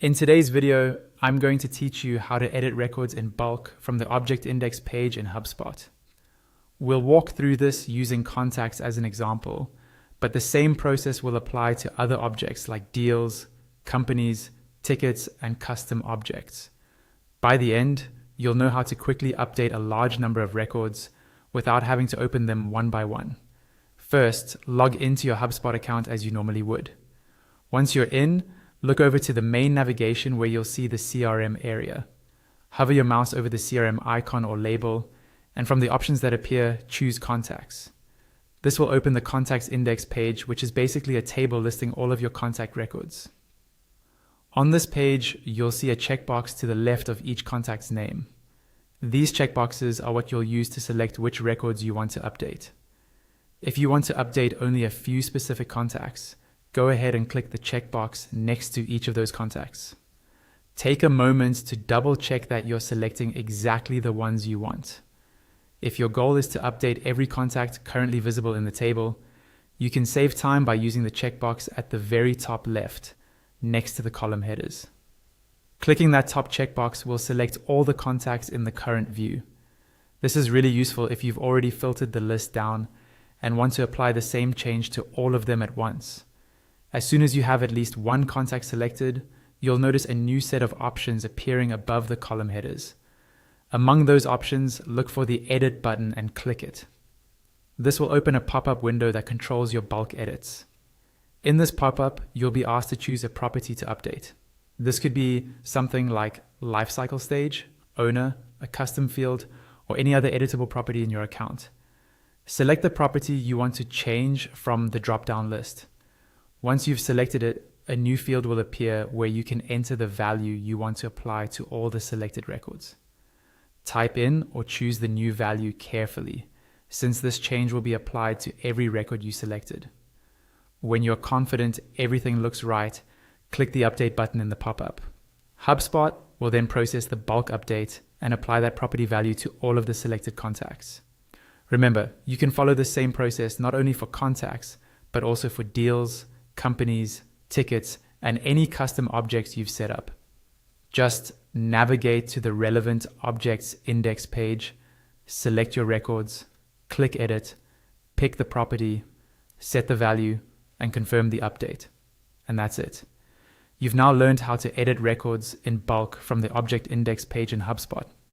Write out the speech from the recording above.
In today's video, I'm going to teach you how to edit records in bulk from the object index page in HubSpot. We'll walk through this using contacts as an example, but the same process will apply to other objects like deals, companies, tickets, and custom objects. By the end, you'll know how to quickly update a large number of records without having to open them one by one. First, log into your HubSpot account as you normally would. Once you're in, look over to the main navigation where you'll see the CRM area. Hover your mouse over the CRM icon or label, and from the options that appear, choose Contacts. This will open the Contacts Index page, which is basically a table listing all of your contact records. On this page, you'll see a checkbox to the left of each contact's name. These checkboxes are what you'll use to select which records you want to update. If you want to update only a few specific contacts, go ahead and click the checkbox next to each of those contacts. Take a moment to double check that you're selecting exactly the ones you want. If your goal is to update every contact currently visible in the table, you can save time by using the checkbox at the very top left, next to the column headers. Clicking that top checkbox will select all the contacts in the current view. This is really useful if you've already filtered the list down and want to apply the same change to all of them at once. As soon as you have at least one contact selected, you'll notice a new set of options appearing above the column headers. Among those options, look for the Edit button and click it. This will open a pop-up window that controls your bulk edits. In this pop-up, you'll be asked to choose a property to update. This could be something like lifecycle stage, owner, a custom field, or any other editable property in your account. Select the property you want to change from the drop-down list. Once you've selected it, a new field will appear where you can enter the value you want to apply to all the selected records. Type in or choose the new value carefully, since this change will be applied to every record you selected. When you're confident everything looks right, click the Update button in the pop-up. HubSpot will then process the bulk update and apply that property value to all of the selected contacts. Remember, you can follow the same process not only for contacts, but also for deals, companies, tickets, and any custom objects you've set up. Just navigate to the relevant objects index page, select your records, click Edit, pick the property, set the value, and confirm the update. And that's it. You've now learned how to edit records in bulk from the object index page in HubSpot.